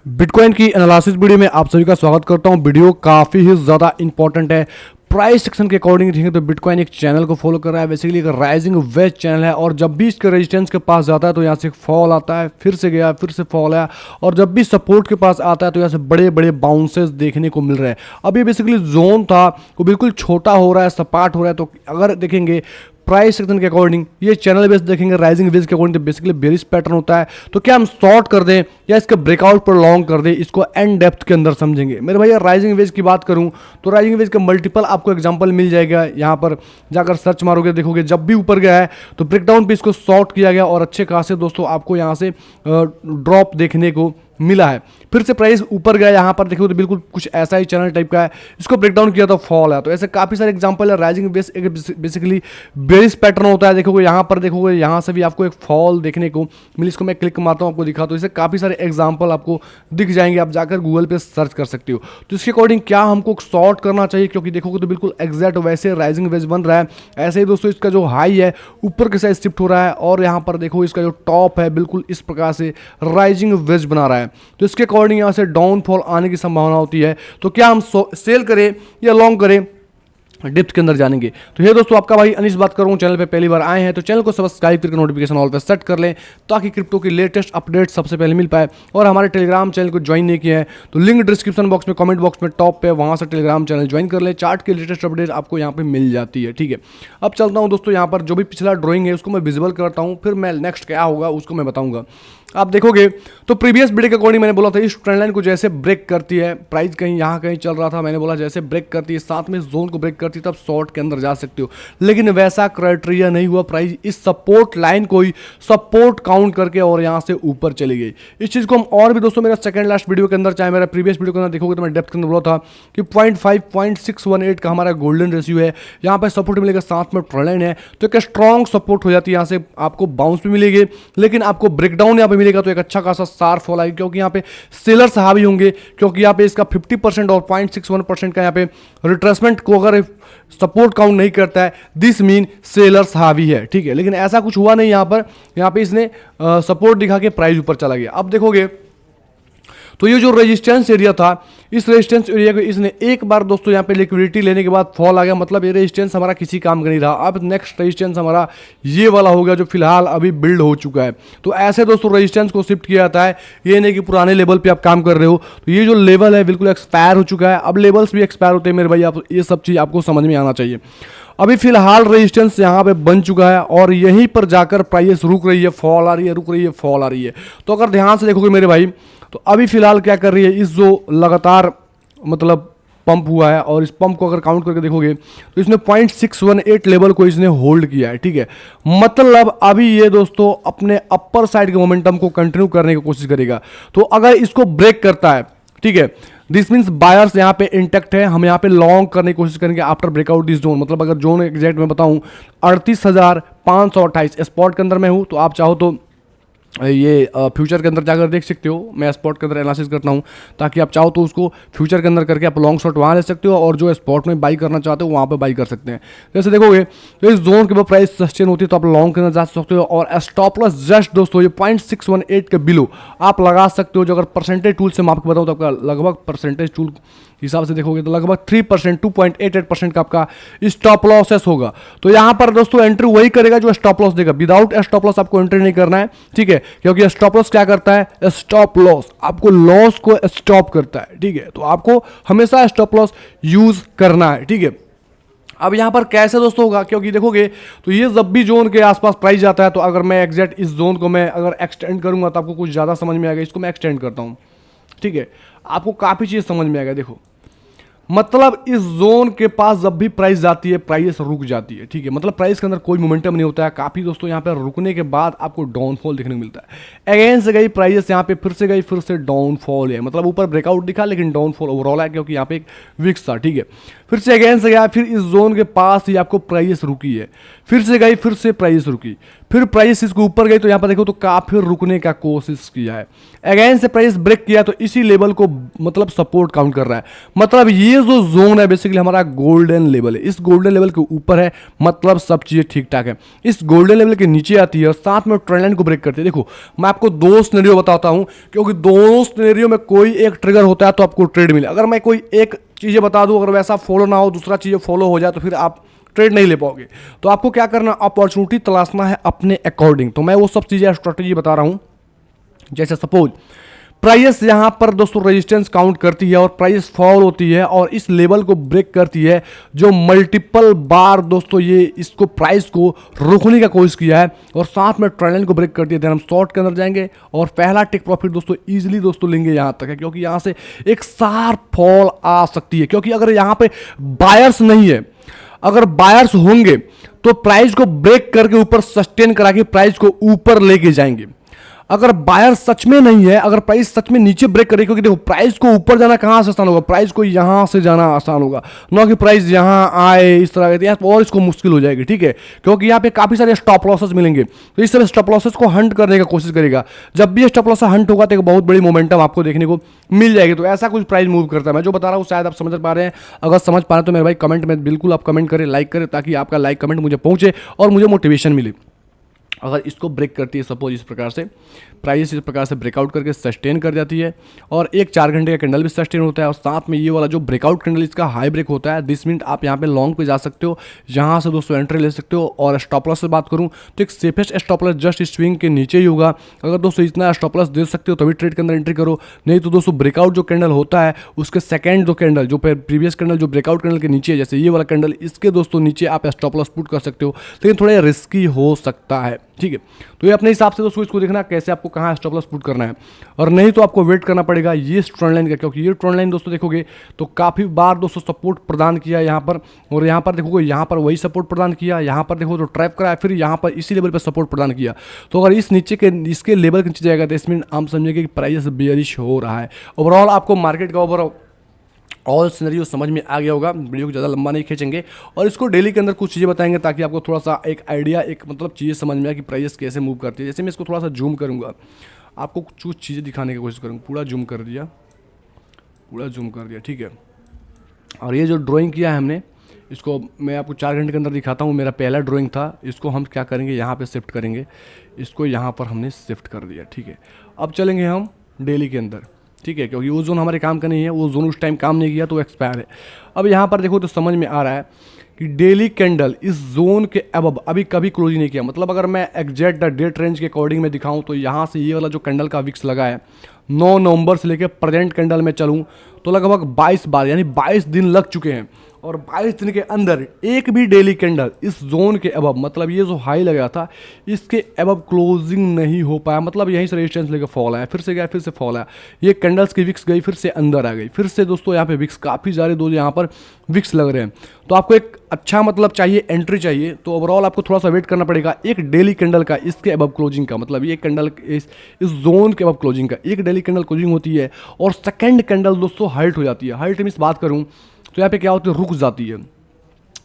Bitcoin की analysis video में आप सभी का स्वागत करता हूं। वीडियो काफ़ी ही ज़्यादा इंपॉर्टेंट है। प्राइस सेक्शन के अकॉर्डिंग देखेंगे तो बिटकॉइन एक चैनल को फॉलो कर रहा है, बेसिकली एक राइजिंग वेज चैनल है। और जब भी इसके रेजिस्टेंस के पास जाता है तो यहाँ से फॉल आता है, फिर से गया, फिर से फॉल आया, और जब भी सपोर्ट के पास आता है तो यहाँ से बड़े बड़े बाउंसेस देखने को मिल रहे हैं। अब ये बेसिकली जोन था वो बिल्कुल छोटा हो रहा है, सपाट हो रहा है। तो अगर देखेंगे प्राइस सेक्शन के अकॉर्डिंग, ये चैनल बेस देखेंगे राइजिंग वेज के अकॉर्डिंग तो बेसिकली बेरिश पैटर्न होता है। तो क्या हम शॉर्ट कर दें या इसके ब्रेकआउट पर लॉन्ग कर दें, इसको एंड डेप्थ के अंदर समझेंगे। मेरे भैया राइजिंग वेज की बात करूं तो राइजिंग वेज का मल्टीपल आपको एग्जांपल मिल जाएगा। यहां पर जाकर सर्च मारोगे, देखोगे जब भी ऊपर गया है तो ब्रेकडाउन पे इसको शॉर्ट किया गया और अच्छे खासे दोस्तों आपको यहां से ड्रॉप देखने को मिला है। फिर से प्राइस ऊपर गया, यहाँ पर देखो तो बिल्कुल कुछ ऐसा ही चैनल टाइप का है, इसको ब्रेकडाउन किया तो फॉल है। तो ऐसे काफ़ी सारे एग्जांपल है। राइजिंग बेस एक बेसिकली बेरिश पैटर्न होता है। देखोगे यहाँ पर, देखोगे यहाँ से भी आपको एक फॉल देखने को मिली। इसको मैं क्लिक मारता हूँ, आपको दिखाता हूँ। इससे काफ़ी सारे एग्जाम्पल आपको दिख जाएंगे, आप जाकर गूगल पे सर्च कर सकते हो। तो इसके अकॉर्डिंग क्या हमको शॉर्ट करना चाहिए, क्योंकि देखोगे तो बिल्कुल एग्जैक्ट वैसे राइजिंग वेज बन रहा है। ऐसे ही दोस्तों इसका जो हाई है ऊपर के साइड शिफ्ट हो रहा है, और यहाँ पर देखो इसका जो टॉप है बिल्कुल इस प्रकार से राइजिंग वेज बना रहा है। तो इसके अकॉर्डिंग यहाँ से डाउनफॉल आने की संभावना होती है। तो क्या हम सेल करें या लॉन्ग करें, डिप्थ के अंदर जानेंगे। तो ये दोस्तों आपका भाई अनीश बात कर रहा हूँ। चैनल पे पहली बार आए हैं तो चैनल को सब्सक्राइब करके नोटिफिकेशन ऑल पे सेट कर लें, ताकि क्रिप्टो की लेटेस्ट अपडेट सबसे पहले मिल पाए। और हमारे टेलीग्राम चैनल को ज्वाइन नहीं किया है तो लिंक डिस्क्रिप्शन बॉक्स में, कमेंट बॉक्स में टॉप पे, वहाँ से टेलीग्राम चैनल ज्वाइन कर ले। चार्ट की लेटेस्ट अपडेट आपको यहाँ पे मिल जाती है। ठीक है, अब चलता हूँ दोस्तों। यहाँ पर जो भी पिछला ड्रॉइंग है उसको मैं विजिबल करता हूँ, फिर मैं नेक्स्ट क्या होगा उसको मैं बताऊँगा। आप देखोगे तो प्रीवियस वीडियो के अकॉर्डिंग मैंने बोला था इस ट्रेंड लाइन को जैसे ब्रेक करती है, प्राइस कहीं यहाँ कहीं चल रहा था, मैंने बोला जैसे ब्रेक करती है, साथ में जोन को ब्रेक करती है, तब शॉर्ट के अंदर जा सकते हो। लेकिन वैसा क्राइटेरिया नहीं हुआ। प्राइस इस सपोर्ट लाइन को ही सपोर्ट काउंट करके और यहाँ से ऊपर चली गई। इस चीज़ को हम और भी दोस्तों मेरा सेकंड लास्ट वीडियो के अंदर, चाहे मेरा प्रीवियस वीडियो के अंदर देखोगे तो मैं डेप्थ के अंदर बोला था कि 0.618 का हमारा गोल्डन रेशियो है। यहाँ पर सपोर्ट मिलेगा, साथ में ट्रेंड लाइन है, तो एक स्ट्रॉन्ग सपोर्ट हो जाती है। यहाँ से आपको बाउंस भी मिलेगी, लेकिन आपको ब्रेकडाउन यहाँ पे मिलेगा तो एक अच्छा खासा शार्प फॉल आएगी, क्योंकि यहाँ पे सेलर्स हावी होंगे। क्योंकि यहाँ पे इसका 50% और 0.61% का यहाँ पे रिट्रेसमेंट को अगर सपोर्ट काउंट नहीं करता है, दिस मीन सेलर्स हावी है। ठीक है, लेकिन ऐसा कुछ हुआ नहीं। यहाँ पे इसने सपोर्ट दिखा के प्राइस ऊपर चला गया। अब देखोगे तो ये जो रेजिस्टेंस एरिया था, इस रेजिस्टेंस एरिया को इसने एक बार दोस्तों यहाँ पे लिक्विडिटी लेने के बाद फॉल आ गया, मतलब ये रेजिस्टेंस हमारा किसी काम का नहीं रहा। अब नेक्स्ट रेजिस्टेंस हमारा ये वाला हो गया जो फिलहाल अभी बिल्ड हो चुका है। तो ऐसे दोस्तों रेजिस्टेंस को शिफ्ट किया जाता है, ये नहीं कि पुराने लेवल पे आप काम कर रहे हो। तो ये जो लेवल है बिल्कुल एक्सपायर हो चुका है। अब लेवल्स भी एक्सपायर होते हैं मेरे भाई, आप ये सब चीज़ आपको समझ में आना चाहिए। अभी फिलहाल रेजिस्टेंस यहाँ पे बन चुका है और यहीं पर जाकर प्राइस रुक रही है, फॉल आ रही है, रुक रही है, फॉल आ रही है। तो अगर ध्यान से देखोगे मेरे भाई तो अभी फिलहाल क्या कर रही है, इस जो लगातार मतलब पंप हुआ है, और इस पंप को अगर काउंट करके देखोगे तो इसने 0.618 लेवल को इसने होल्ड किया है। ठीक है, मतलब अभी ये दोस्तों अपने अपर साइड के मोमेंटम को कंटिन्यू करने की कोशिश करेगा। तो अगर इसको ब्रेक करता है, ठीक है, दिस मीन्स बायर्स यहाँ पे इंटेक्ट है। हम यहाँ पे लॉन्ग करने की कोशिश करेंगे आफ्टर ब्रेकआउट दिस जोन। मतलब अगर जोन एग्जैक्ट में बताऊँ 38,528 स्पॉट के अंदर मैं हूँ, तो आप चाहो तो ये फ्यूचर के अंदर जाकर देख सकते हो। मैं स्पॉट के अंदर एनालिसिस करता हूँ, ताकि आप चाहो तो उसको फ्यूचर के अंदर करके आप लॉन्ग शॉट वहाँ ले सकते हो, और जो स्पॉट में बाई करना चाहते हो वहाँ पे बाई कर सकते हैं। जैसे देखोगे तो इस जोन के बाद प्राइस सस्टेन होती है तो आप लॉन्ग के अंदर जा सकते हो। और स्टॉप लॉस जस्ट दोस्तों ये 0.618 के बिलो आप लगा सकते हो। जो अगर परसेंटेज टूल से मैं आपको बताऊँ तो आपका लगभग परसेंटेज टूल हिसाब से देखोगे तो लगभग 3%, 2.88% का आपका स्टॉप लॉसेस होगा। तो यहाँ पर दोस्तों एंट्री वही करेगा जो स्टॉप लॉस देगा। विदाउट स्टॉप लॉस आपको एंट्री नहीं करना है। ठीक है, क्योंकि स्टॉप लॉस क्या करता है, स्टॉप लॉस आपको लॉस को स्टॉप करता है। ठीक है, तो आपको हमेशा स्टॉप लॉस यूज करना है। ठीक है, अब यहाँ पर कैसे दोस्तों होगा, क्योंकि देखोगे तो ये जब भी जोन के आसपास प्राइस जाता है, तो अगर मैं एग्जैक्ट इस जोन को मैं अगर एक्सटेंड करूंगा तो आपको कुछ ज़्यादा समझ में आएगा। इसको मैं एक्सटेंड करता हूँ, ठीक है, आपको काफ़ी चीज़ समझ में आएगा। देखो, मतलब इस जोन के पास जब भी प्राइस जाती है प्राइस रुक जाती है। ठीक है, मतलब प्राइस के अंदर कोई मोमेंटम नहीं होता है। काफ़ी दोस्तों यहाँ पर रुकने के बाद आपको डाउनफॉल देखने को मिलता है। अगेन से गई प्राइस यहाँ पे, फिर से गई, फिर से डाउनफॉल है। मतलब ऊपर ब्रेकआउट दिखा लेकिन डाउनफॉल ओवरऑल है, क्योंकि यहाँ पे एक विक्स था। ठीक है, फिर से अगेन से गया, फिर इस जोन के पास ही आपको प्राइस रुकी है, फिर से गई, फिर से प्राइस रुकी, फिर प्राइस इसके ऊपर गई, तो यहाँ पर देखो तो काफी रुकने का कोशिश किया है, अगेन से प्राइस ब्रेक किया, तो इसी लेवल को मतलब सपोर्ट काउंट कर रहा है। मतलब ये जो जोन है बेसिकली हमारा गोल्डन लेवल है, इस गोल्डन लेवल के ऊपर है, मतलब सब चीजें ठीक ठाक है। इस गोल्डन लेवल के नीचे आती है और साथ में ट्रेंड लाइन को ब्रेक करती है। देखो मैं आपको दो सिनेरियो बताता हूं, क्योंकि दोनों सिनेरियो में कोई एक ट्रिगर होता है तो आपको ट्रेड मिले। अगर मैं कोई एक चीजें बता दूं, अगर वैसा फॉलो ना हो, दूसरा चीजें फॉलो हो जाए, तो फिर आप ट्रेड नहीं ले पाओगे। तो आपको क्या करना, अपॉर्चुनिटी तलाशना है अपने अकॉर्डिंग। तो मैं वो सब चीजें स्ट्रेटेजी बता रहा हूं। जैसे सपोज प्राइस यहां पर दोस्तों रेजिस्टेंस काउंट करती है और प्राइस फॉल होती है और इस लेवल को ब्रेक करती है, जो मल्टीपल बार दोस्तों ये इसको प्राइस को रोकने का कोशिश किया है और साथ में ट्रेंड लाइन को ब्रेक करती है। देन हम शॉर्ट के अंदर जाएंगे और पहला टेक प्रॉफिट दोस्तों इजीली दोस्तों लेंगे यहां तक है, क्योंकि यहां से एक शार्प फॉल आ सकती है। क्योंकि अगर यहां पे बायर्स नहीं है, अगर बायर्स होंगे तो प्राइस को ब्रेक करके ऊपर सस्टेन करा के प्राइस को ऊपर लेके जाएंगे। अगर बायर सच में नहीं है, अगर प्राइस सच में नीचे ब्रेक करे, क्योंकि देखो प्राइस को ऊपर जाना कहां से आसान होगा, प्राइस को यहां से जाना आसान होगा, ना कि प्राइस यहां आए इस तरह के, और इसको मुश्किल हो जाएगी। ठीक है, क्योंकि यहां पे काफी सारे स्टॉप लॉसेस मिलेंगे, तो इस तरह स्टॉप लॉसेस को हंट करने की कोशिश करेगा। जब भी स्टॉप लॉस हंट होगा तो एक बहुत बड़ी मोमेंटम आपको देखने को मिल जाएगी। तो ऐसा कुछ प्राइस मूव करता है। मैं जो बता रहा हूं शायद आप समझ पा रहे हैं। अगर समझ पा रहे हैं तो मेरे भाई कमेंट में बिल्कुल आप कमेंट करें, लाइक करें, ताकि आपका लाइक कमेंट मुझे पहुंचे और मुझे मोटिवेशन मिले। अगर इसको ब्रेक करती है सपोज इस प्रकार से, प्राइस इस प्रकार से ब्रेकआउट करके सस्टेन कर जाती है और एक 4 घंटे का कैंडल भी सस्टेन होता है और साथ में ये वाला जो ब्रेकआउट कैंडल इसका हाई ब्रेक होता है, 10 मिनट आप यहाँ पे लॉन्ग पे जा सकते हो, यहाँ से दोस्तों एंट्री ले सकते हो। और स्टॉप लॉस से बात करूँ तो एक safest stop loss just swing के नीचे ही होगा। अगर दोस्तों इतना स्टॉप लॉस दे सकते हो तभी ट्रेड के अंदर एंट्री करो, नहीं तो दोस्तों ब्रेकआउट जो कैंडल होता है उसके सेकेंड जो कैंडल, जो प्रीवियस कैंडल जो ब्रेकआउट कैंडल के नीचे, जैसे ये वाला कैंडल, इसके दोस्तों नीचे आप स्टॉप लॉस पुट कर सकते हो, लेकिन थोड़ा रिस्की हो सकता है। ठीक है, तो ये अपने हिसाब से दोस्तों इसको देखना कैसे आपको कहाँ स्टॉप लॉस पुट करना है, और नहीं तो आपको वेट करना पड़ेगा ये ट्रेंड लाइन का, क्योंकि ये ट्रेंड लाइन दोस्तों देखोगे तो काफ़ी बार दोस्तों सपोर्ट प्रदान किया यहाँ पर, और यहाँ पर देखोगे यहाँ पर वही सपोर्ट प्रदान किया, यहाँ पर देखो तो ट्रैप करा, फिर यहाँ पर इसी लेवल पर सपोर्ट प्रदान किया। तो अगर इस नीचे के इसके लेवल के नीचे जाएगा तो इसमें हम समझेंगे कि प्राइस बेयरिश हो रहा है। ओवरऑल आपको मार्केट का ओवरऑल ऑल सिनेरियो समझ में आ गया होगा। वीडियो को ज़्यादा लंबा नहीं खींचेंगे और इसको डेली के अंदर कुछ चीज़ें बताएंगे ताकि आपको थोड़ा सा एक आइडिया, एक मतलब चीज़ें समझ में आए कि प्राइस कैसे मूव करती है। जैसे मैं इसको थोड़ा सा जूम करूँगा, आपको कुछ चीज़ें दिखाने की कोशिश करूँगा। पूरा जूम कर दिया, पूरा जूम कर दिया। ठीक है, और ये जो ड्राइंग किया है हमने, इसको मैं आपको 4 घंटे के अंदर दिखाता हूँ। मेरा पहला ड्राइंग था, इसको हम क्या करेंगे यहाँ पे शिफ्ट करेंगे, इसको यहाँ पर हमने शिफ्ट कर दिया। ठीक है, अब चलेंगे हम डेली के अंदर। ठीक है, क्योंकि वो जोन हमारे काम का नहीं है, वो जोन उस टाइम काम नहीं किया तो एक्सपायर है। अब यहाँ पर देखो तो समझ में आ रहा है कि डेली कैंडल इस जोन के अबव अभी कभी क्लोजिंग नहीं किया। मतलब अगर मैं एग्जैक्ट डेट रेंज के अकॉर्डिंग में दिखाऊं तो यहाँ से ये वाला जो कैंडल का विक्स लगा है 9 नवंबर से लेकर प्रेजेंट कैंडल में चलूँ तो लगभग 22 बार यानी 22 दिन लग चुके हैं, और 22 दिन के अंदर एक भी डेली कैंडल इस जोन के अबव, मतलब ये जो हाई लगा था इसके अबव क्लोजिंग नहीं हो पाया। मतलब यहीं से रेजिस्टेंस लेकर फॉल आया, फिर से गया, फिर से फॉल आया। ये कैंडल्स की विक्स गई, फिर से अंदर आ गई, फिर से दोस्तों यहाँ पे विक्स काफ़ी सारे दो यहाँ पर विक्स लग रहे हैं। तो आपको एक अच्छा मतलब चाहिए, एंट्री चाहिए, तो ओवरऑल आपको थोड़ा सा वेट करना पड़ेगा एक डेली कैंडल का इसके अबव क्लोजिंग का। मतलब ये कैंडल इस जोन के अबव क्लोजिंग का, एक डेली कैंडल क्लोजिंग होती है और सेकेंड कैंडल दोस्तों हाइट हो जाती है। हाइट में इस बात करूँ तो यहाँ पे क्या होती है, रुक जाती है,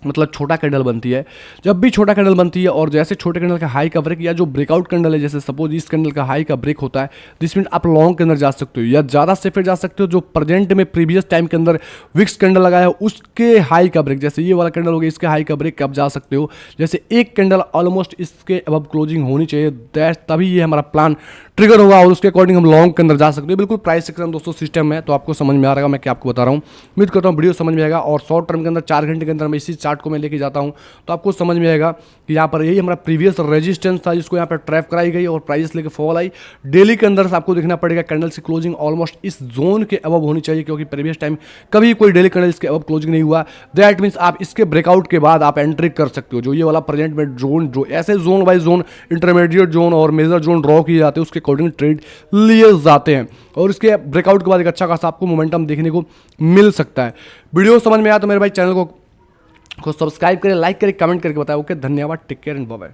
मतलब छोटा कैंडल बनती है। जब भी छोटा कैंडल बनती है और जैसे छोटे कैंडल का हाई का ब्रेक या जो ब्रेकआउट कैंडल है, जैसे सपोज इस कैंडल का हाई का ब्रेक होता है, जिस मिनट आप लॉन्ग के अंदर जा सकते हो या ज़्यादा सेफर जा सकते हो। जो प्रेजेंट में प्रीवियस टाइम के अंदर विक्स कैंडल लगाया है उसके हाई का ब्रेक, जैसे ये वाला कैंडल हो गया, इसके हाई का ब्रेक आप जा सकते हो। जैसे एक कैंडल ऑलमोस्ट इसके अबव क्लोजिंग होनी चाहिए, तभी ये हमारा प्लान ट्रिगर होगा और उसके अकॉर्डिंग हम लॉन्ग के अंदर जा सकते हैं। बिल्कुल प्राइस सेक्शन दोस्तों सिस्टम है, तो आपको समझ में आ रहा है मैं क्या आपको बता रहा हूँ। उम्मीद करता हूँ वीडियो समझ में आएगा। और शॉर्ट टर्म के अंदर 4 घंटे के अंदर मैं इसी चार्ट को मैं लेके जाता हूँ तो आपको समझ में आएगा कि यहाँ पर यही हमारा प्रीवियस रेजिस्टेंस था जिसको यहाँ पर ट्रैप कराई गई और प्राइस लेके फॉल आई। डेली के अंदर आपको देखना पड़ेगा कैंडल की क्लोजिंग ऑलमोस्ट इस जोन के अबव होनी चाहिए, क्योंकि प्रीवियस टाइम कभी कोई डेली कैंडल इसके अबव क्लोजिंग नहीं हुआ। दैट मीन्स आप इसके ब्रेकआउट के बाद आप एंट्री कर सकते हो। जो ये वाला प्रेजेंट में जोन, जो ऐसे zone by zone, intermediate zone और मेजर जोन ड्रॉ किए जाते हैं, उसके अकॉर्डिंग ट्रेड लिए जाते हैं और इसके ब्रेकआउट के बाद एक अच्छा खासा आपको मोमेंटम देखने को मिल सकता है। वीडियो समझ में आया तो मेरे भाई चैनल को सब्सक्राइब करें, लाइक करें, कमेंट करके बताएं। ओके, धन्यवाद, take care and bye bye.